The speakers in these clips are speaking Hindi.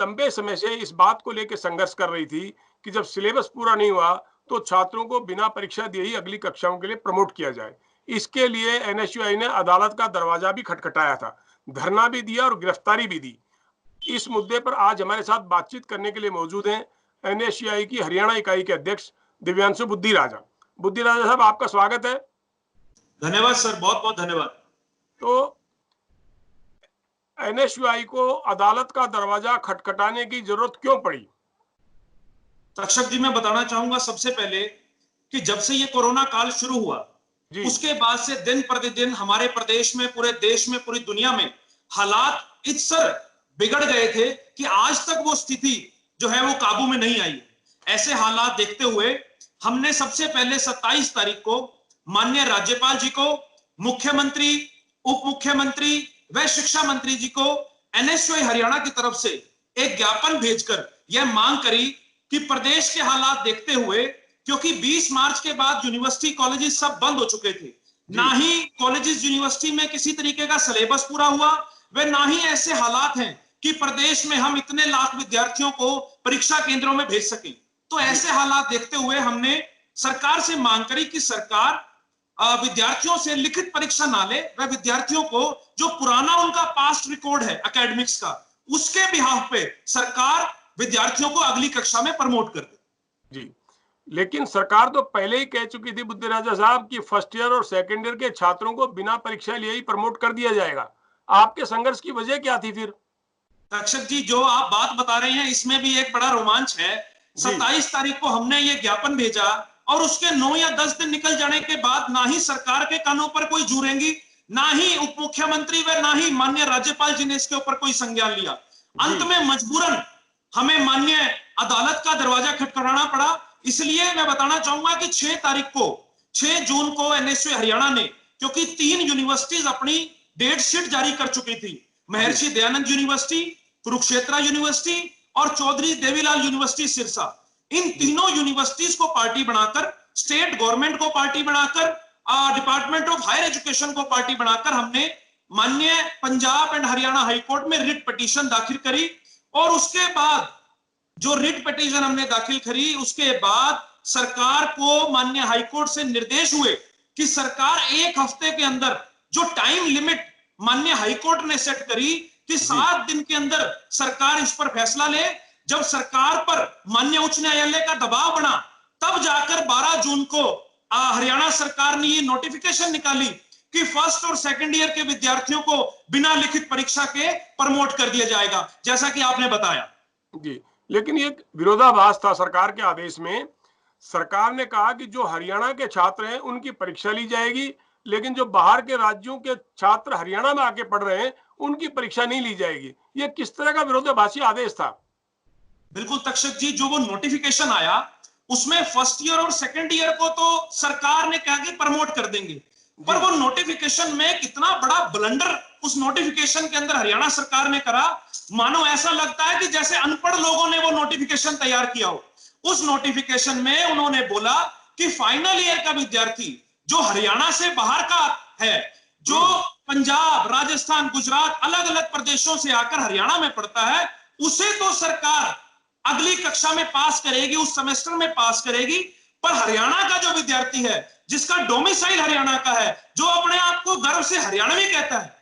लंबे समय से इस बात को लेकर संघर्ष कर रही थी कि जब सिलेबस पूरा नहीं हुआ तो छात्रों को बिना परीक्षा दिए ही अगली कक्षाओं के लिए प्रमोट किया जाए। इसके लिए एनएसयूआई ने अदालत का दरवाजा भी खटखटाया था, धरना भी दिया और गिरफ्तारी भी दी। इस मुद्दे पर आज हमारे साथ बातचीत करने के लिए मौजूद हैं एनएसयूआई की हरियाणा इकाई के अध्यक्ष दिव्यांशु बुद्धिराजा। बुद्धिराजा साहब, आपका स्वागत है। धन्यवाद सर, बहुत बहुत धन्यवाद। तो एनएसयूआई को अदालत का दरवाजा खटखटाने की जरूरत क्यों पड़ी? तक्षक जी, मैं बताना चाहूंगा सबसे पहले कि जब से ये कोरोना काल शुरू हुआ उसके बाद से दिन प्रतिदिन हमारे प्रदेश में, पूरे देश में, पूरी दुनिया में हालात इतसर बिगड़ गए थे कि आज तक वो स्थिति जो है वो काबू में नहीं आई। ऐसे हालात देखते हुए हमने सबसे पहले 27 तारीख को माननीय राज्यपाल जी को, मुख्यमंत्री, उप मुख्यमंत्री व शिक्षा मंत्री जी को एनएसयूआई हरियाणा की तरफ से एक ज्ञापन भेजकर यह मांग करी कि प्रदेश के हालात देखते हुए, क्योंकि 20 मार्च के बाद यूनिवर्सिटी कॉलेजेस सब बंद हो चुके थे, ना ही कॉलेजेस यूनिवर्सिटी में किसी तरीके का सिलेबस पूरा हुआ, वे ना ही ऐसे हालात हैं कि प्रदेश में हम इतने लाख विद्यार्थियों को परीक्षा केंद्रों में भेज सकें। तो ऐसे हालात देखते हुए हमने सरकार से मांग करी कि सरकार विद्यार्थियों से लिखित परीक्षा ना ले, वह विद्यार्थियों को जो पुराना उनका पास्ट रिकॉर्ड है एकेडमिक्स का, उसके बिहाफ पे सरकार विद्यार्थियों को अगली कक्षा में प्रमोट कर दे। जी, लेकिन सरकार तो पहले ही कह चुकी थी बुद्धिराजा साहब कि फर्स्ट ईयर और सेकंड ईयर के छात्रों को बिना परीक्षा लिए ही प्रमोट कर दिया जाएगा। आपके संघर्ष की वजह क्या थी फिर? तक्षक जी, जो आप बात बता रहे हैं इसमें भी एक बड़ा रोमांच है। 27 तारीख को हमने ये ज्ञापन भेजा और उसके 9 या 10 दिन निकल जाने के बाद ना ही सरकार के कानों पर कोई जू रेंगी, ना ही उप मुख्यमंत्री व ना ही माननीय राज्यपाल जी ने इसके ऊपर कोई संज्ञान लिया। अंत में मजबूरन हमें माननीय अदालत का दरवाजा खटखटाना पड़ा। इसलिए मैं बताना चाहूंगा कि 6 जून को एनएसयूआई हरियाणा ने, क्योंकि 3 यूनिवर्सिटीज अपनी डेट शीट जारी कर चुकी थी, महर्षि दयानंद यूनिवर्सिटी, कुरुक्षेत्र यूनिवर्सिटी और चौधरी देवीलाल यूनिवर्सिटी सिरसा, इन तीनों यूनिवर्सिटीज को पार्टी बनाकर, स्टेट गवर्नमेंट को पार्टी बनाकर, डिपार्टमेंट ऑफ हायर एजुकेशन को पार्टी बनाकर हमने माननीय पंजाब एंड हरियाणा हाईकोर्ट में रिट पिटीशन दाखिल करी। और उसके बाद जो रिट पिटीशन हमने दाखिल करी, उसके बाद सरकार को माननीय हाईकोर्ट से निर्देश हुए कि सरकार 1 हफ्ते के अंदर, जो टाइम लिमिट माननीय हाईकोर्ट ने सेट करी कि 7 दिन के अंदर सरकार इस पर फैसला ले। जब सरकार पर माननीय उच्च न्यायालय का दबाव बना, तब जाकर 12 जून को हरियाणा सरकार ने ये नोटिफिकेशन निकाली कि फर्स्ट और सेकंड ईयर के विद्यार्थियों को बिना लिखित परीक्षा के प्रमोट कर दिया जाएगा, जैसा कि आपने बताया। जी, लेकिन ये विरोधाभास था सरकार के आदेश में। सरकार ने कहा कि जो हरियाणा के छात्र हैं उनकी परीक्षा ली जाएगी, लेकिन जो बाहर के राज्यों के छात्र हरियाणा में आके पढ़ रहे हैं उनकी परीक्षा नहीं ली जाएगी। ये किस तरह का विरोधाभासी आदेश था? बिल्कुल तक्षक जी, जो वो नोटिफिकेशन आया उसमें फर्स्ट ईयर और सेकंड ईयर को तो सरकार ने कहा कि प्रमोट कर देंगे, पर वो नोटिफिकेशन में कितना बड़ा ब्लंडर उस नोटिफिकेशन के अंदर हरियाणा सरकार ने करा, मानो ऐसा लगता है कि जैसे अनपढ़ लोगों ने वो नोटिफिकेशन तैयार किया हो। उस नोटिफिकेशन में उन्होंने बोला कि फाइनल ईयर का विद्यार्थी जो हरियाणा से बाहर का है, जो पंजाब, राजस्थान, गुजरात, अलग अलग प्रदेशों से आकर हरियाणा में पढ़ता है, उसे तो सरकार अगली कक्षा में पास करेगी, उस सेमेस्टर में पास करेगी, पर हरियाणा का जो विद्यार्थी है, जिसका डोमिसाइल हरियाणा का है, जो अपने आप को गर्व से हरियाणवी कहता है,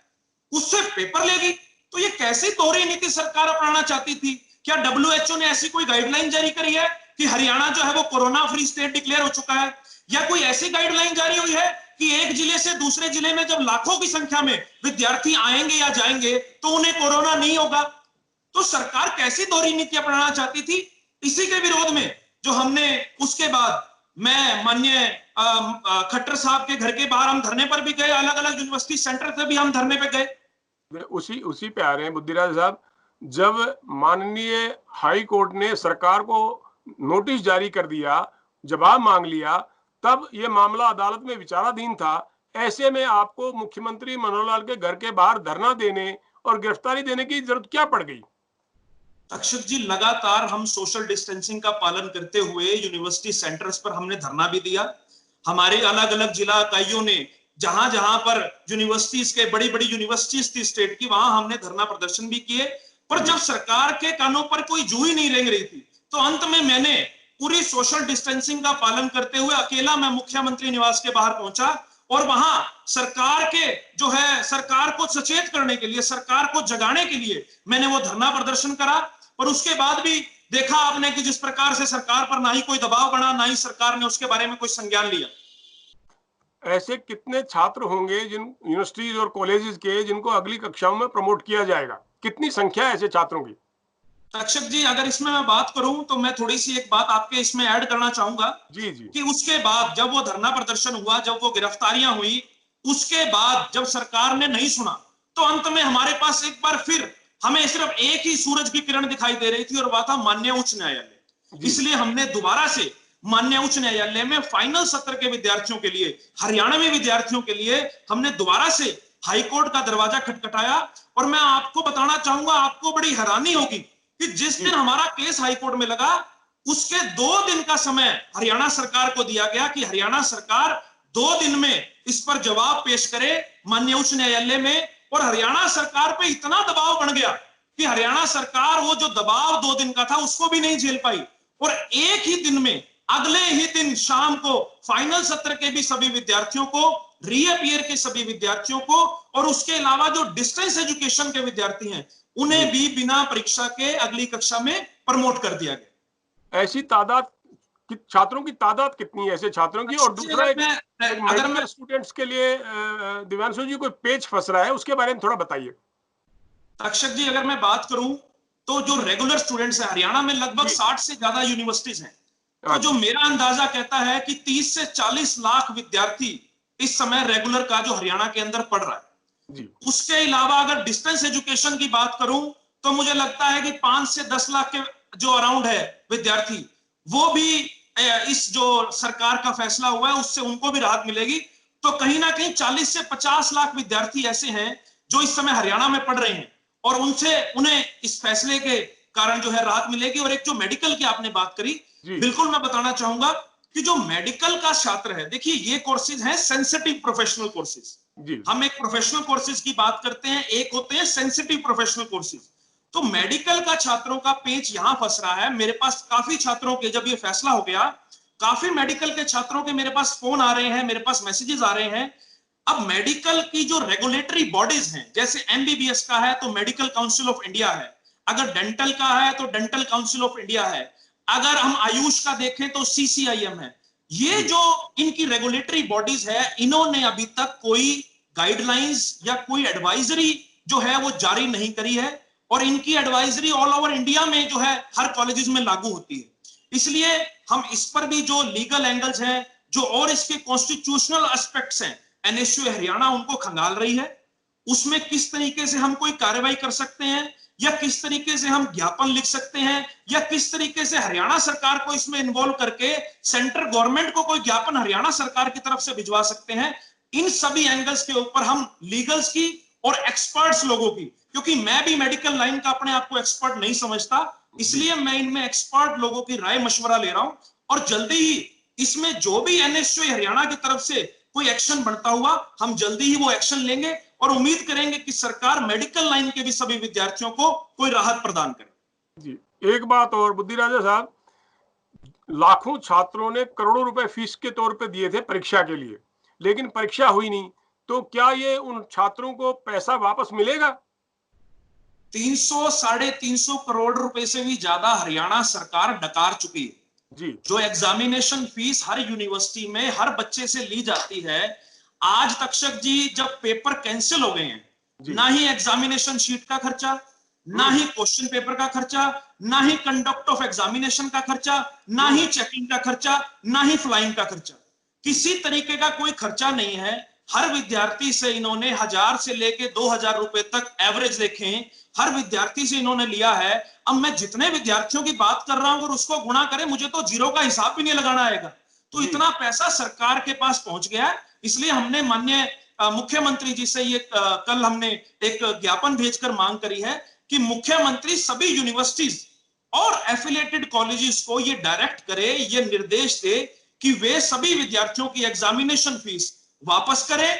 उससे पेपर लेगी। तो ये कैसी दोहरी नीति सरकार अपनाना चाहती थी? क्या WHO ने ऐसी कोई गाइडलाइन जारी करी है कि हरियाणा जो है वो कोरोना फ्री स्टेट डिक्लेयर हो चुका है, या कोई ऐसी गाइडलाइन जारी हुई है कि एक जिले से दूसरे जिले में जब लाखों की संख्या में विद्यार्थी आएंगे या जाएंगे तो उन्हें कोरोना नहीं होगा? तो सरकार कैसी दोहरी नीति अपनाना चाहती थी? इसी के विरोध में जो हमने उसके बाद, मैं माननीय खट्टर साहब के घर के बाहर हम धरने पर भी गए, अलग अलग यूनिवर्सिटी सेंटर से भी हम धरने पे गए। उसी पे आ रहे हैं बुद्धिराज साहब। जब माननीय हाई कोर्ट ने सरकार को नोटिस जारी कर दिया, जवाब मांग लिया, तब ये मामला अदालत में विचाराधीन था। ऐसे में आपको मुख्यमंत्री मनोहर लाल के घर के बाहर धरना देने और गिरफ्तारी देने की जरूरत क्या पड़ गई? अक्षत जी, लगातार हम सोशल डिस्टेंसिंग का पालन करते हुए यूनिवर्सिटी सेंटर्स पर हमने धरना भी दिया। हमारे अलग अलग जिला इकाइयों ने जहां जहां पर यूनिवर्सिटीज के, बड़ी बड़ी यूनिवर्सिटीज थी स्टेट की, वहां हमने धरना प्रदर्शन भी किए। पर जब सरकार के कानों पर कोई जू ही नहीं रेंग रही थी, तो अंत में मैंने पूरी सोशल डिस्टेंसिंग का पालन करते हुए अकेला मैं मुख्यमंत्री निवास के बाहर पहुंचा और वहां सरकार के जो है, सरकार को सचेत करने के लिए, सरकार को जगाने के लिए मैंने वो धरना प्रदर्शन करा। और उसके बाद भी देखा आपने कि जिस प्रकार से सरकार पर ना ही कोई दबाव बना, ना ही सरकार ने उसके बारे में कोई संज्ञान लिया। ऐसे कितने छात्र होंगे जिन यूनिवर्सिटीज और कॉलेजेस के जिनको अगली कक्षाओं में प्रमोट किया जाएगा? कितनी संख्या है ऐसे छात्रों की? तक्षक जी, अगर इसमें मैं बात करूं तो मैं थोड़ी सी एक बात आपके इसमें ऐड करना चाहूंगा जी जी। कि उसके बाद जब वो धरना प्रदर्शन हुआ, जब वो गिरफ्तारियां हुई, उसके बाद जब सरकार ने नहीं सुना, तो अंत में हमारे पास एक बार फिर हमें सिर्फ एक ही सूरज की किरण दिखाई दे रही थी और वह था माननीय उच्च न्यायालय। इसलिए हमने दोबारा से माननीय उच्च न्यायालय में फाइनल सत्र के विद्यार्थियों के लिए, हरियाणवी विद्यार्थियों के लिए हमने दोबारा से हाईकोर्ट का दरवाजा खटखटाया। और मैं आपको बताना चाहूंगा, आपको बड़ी हैरानी होगी कि जिस दिन हमारा केस हाईकोर्ट में लगा, उसके 2 दिन का समय हरियाणा सरकार को दिया गया कि हरियाणा सरकार 2 दिन में इस पर जवाब पेश करे माननीय उच्च न्यायालय में। और हरियाणा सरकार पे इतना दबाव बढ़ गया कि हरियाणा सरकार वो जो दबाव 2 दिन का था उसको भी नहीं झेल पाई और एक ही दिन में, अगले ही दिन शाम को फाइनल सत्र के भी सभी विद्यार्थियों को, रीअपियर के सभी विद्यार्थियों को और उसके अलावा जो डिस्टेंस एजुकेशन के विद्यार्थी हैं उन्हें भी बिना परीक्षा के अगली कक्षा में प्रमोट कर दिया गया। ऐसी तादाद, छात्रों की तादाद कितनी है ऐसे छात्रों की? और दूसरा एक मेडिकल स्टूडेंट्स के लिए दिव्यांशु जी कोई पेच फंस रहा है, उसके बारे में थोड़ा बताइए। अक्षक जी, अगर मैं बात करूं तो जो रेगुलर स्टूडेंट्स हैं हरियाणा में लगभग 60 से ज्यादा यूनिवर्सिटीज हैं, तो जो मेरा अंदाजा कहता है कि 30 से 40 लाख विद्यार्थी इस समय रेगुलर का जो हरियाणा के अंदर पढ़ रहा है जी। उसके अलावा अगर डिस्टेंस एजुकेशन की बात करूं तो मुझे लगता है कि 5 से 10 लाख के जो अराउंड है विद्यार्थी, वो भी इस जो सरकार का फैसला हुआ है उससे उनको भी राहत मिलेगी। तो कहीं ना कहीं 40 से 50 लाख विद्यार्थी ऐसे हैं जो इस समय हरियाणा में पढ़ रहे हैं और उन्हें इस फैसले के कारण जो है राहत मिलेगी। और एक जो मेडिकल की आपने बात करी, बिल्कुल मैं बताना चाहूंगा कि जो मेडिकल का छात्र है, देखिए ये कोर्सेज हैं सेंसिटिव प्रोफेशनल कोर्सेज। हम एक प्रोफेशनल कोर्सेज की बात करते हैं, एक होते हैं सेंसिटिव प्रोफेशनल कोर्सेज। तो मेडिकल का छात्रों का पेच यहां फंस रहा है। मेरे पास काफी छात्रों के, जब ये फैसला हो गया, काफी मेडिकल के छात्रों के मेरे पास फोन आ रहे हैं, मेरे पास मैसेजेस आ रहे हैं। अब मेडिकल की जो रेगुलेटरी बॉडीज हैं, जैसे एमबीबीएस का है तो मेडिकल काउंसिल ऑफ इंडिया है, अगर डेंटल का है तो डेंटल काउंसिल ऑफ इंडिया है, अगर हम आयुष का देखें तो सीसीआईएम है। ये जो इनकी रेगुलेटरी बॉडीज है, इन्होंने अभी तक कोई गाइडलाइंस या कोई एडवाइजरी जो है वो जारी नहीं करी है और इनकी एडवाइजरी ऑल ओवर इंडिया में जो है हर कॉलेजेस में लागू होती है। इसलिए हम इस पर भी जो लीगल एंगल्स हैं, जो और इसके कॉन्स्टिट्यूशनल एस्पेक्ट्स हैं, एनएसयू हरियाणा उनको खंगाल रही है। उसमें किस तरीके से हम कोई कार्रवाई कर सकते हैं या किस तरीके से हम ज्ञापन लिख सकते हैं या किस तरीके से हरियाणा सरकार को इसमें इन्वॉल्व करके सेंट्रल गवर्नमेंट को कोई ज्ञापन हरियाणा सरकार की तरफ से भिजवा सकते हैं, इन सभी एंगल्स के ऊपर हम लीगल्स की और एक्सपर्ट्स लोगों की, क्योंकि मैं भी मेडिकल लाइन का अपने आप को एक्सपर्ट नहीं समझता, इसलिए मैं इनमें एक्सपर्ट लोगों की राय मशवरा ले रहा हूं और जल्दी ही इसमें जो भी एनएसयू हरियाणा की तरफ से कोई एक्शन बनता हुआ, हम जल्दी ही वो एक्शन लेंगे और उम्मीद करेंगे कि सरकार मेडिकल लाइन के भी सभी विद्यार्थियों को कोई राहत प्रदान करे। जी, एक बात और बुद्धिराजा साहब, लाखों छात्रों ने करोड़ों रुपए फीस के तौर पे दिए थे परीक्षा के लिए, लेकिन परीक्षा हुई नहीं, तो क्या ये उन छात्रों को पैसा वापस मिलेगा? 300-350 करोड़ रुपए से भी ज्यादा हरियाणा सरकार डकार चुकी है जी। जो एग्जामिनेशन फीस हर यूनिवर्सिटी में हर बच्चे से ली जाती है। आज तक्षक जी जब पेपर कैंसिल हो गए हैं, ना ही एग्जामिनेशन शीट का खर्चा, ना ही क्वेश्चन पेपर का खर्चा, ना ही कंडक्ट ऑफ एग्जामिनेशन का खर्चा, ना ही चेकिंग का खर्चा, ना ही फ्लाइंग का खर्चा, किसी तरीके का कोई खर्चा नहीं है। हर विद्यार्थी से इन्होंने 1000 से लेके 2000 रुपए तक एवरेज देखें, हर विद्यार्थी से इन्होंने लिया है। अब मैं जितने विद्यार्थियों की बात कर रहा हूं अगर उसको गुणा करें, मुझे तो जीरो का हिसाब भी नहीं लगाना आएगा। तो इतना पैसा सरकार के पास पहुंच गया है। इसलिए हमने माननीय मुख्यमंत्री जी से ये कल हमने एक ज्ञापन भेजकर मांग करी है कि मुख्यमंत्री सभी यूनिवर्सिटीज और एफिलिएटेड कॉलेजेस को ये डायरेक्ट करे, ये निर्देश दे कि वे सभी विद्यार्थियों की एग्जामिनेशन फीस वापस करें,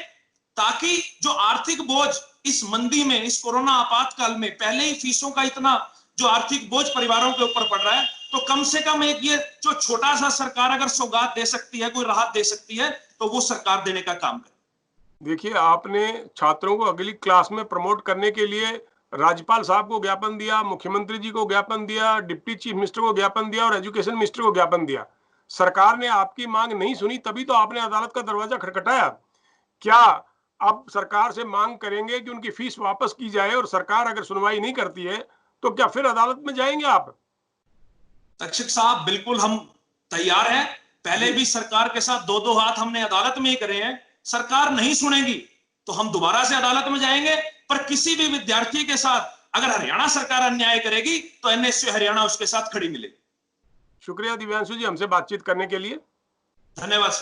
ताकि जो आर्थिक बोझ इस मंदी में, इस कोरोना आपातकाल में पहले ही फीसों का इतना जो आर्थिक बोझ परिवारों के ऊपर पड़ रहा है, तो कम से कम एक ये जो छोटा सा सरकार अगर सौगात दे सकती है, कोई राहत दे सकती है, तो वो सरकार देने का काम करे। देखिए, आपने छात्रों को अगली क्लास में प्रमोट करने के लिए राज्यपाल साहब को ज्ञापन दिया, मुख्यमंत्री जी को ज्ञापन दिया, डिप्टी चीफ मिनिस्टर को ज्ञापन दिया और एजुकेशन मिनिस्टर को ज्ञापन दिया। सरकार ने आपकी मांग नहीं सुनी, तभी तो आपने अदालत का दरवाजा खटखटाया। क्या अब सरकार से मांग करेंगे कि उनकी फीस वापस की जाए, और सरकार अगर सुनवाई नहीं करती है तो क्या फिर अदालत में जाएंगे आप? तक्षक साहब, बिल्कुल हम तैयार हैं। पहले भी सरकार के साथ दो दो हाथ हमने अदालत में ही करे हैं। सरकार नहीं सुनेगी तो हम दोबारा से अदालत में जाएंगे, पर किसी भी विद्यार्थी के साथ अगर हरियाणा सरकार अन्याय करेगी तो एनएसयू हरियाणा उसके साथ खड़ी मिलेगी। शुक्रिया दिव्यांशु जी, हमसे बातचीत करने के लिए। धन्यवाद सर।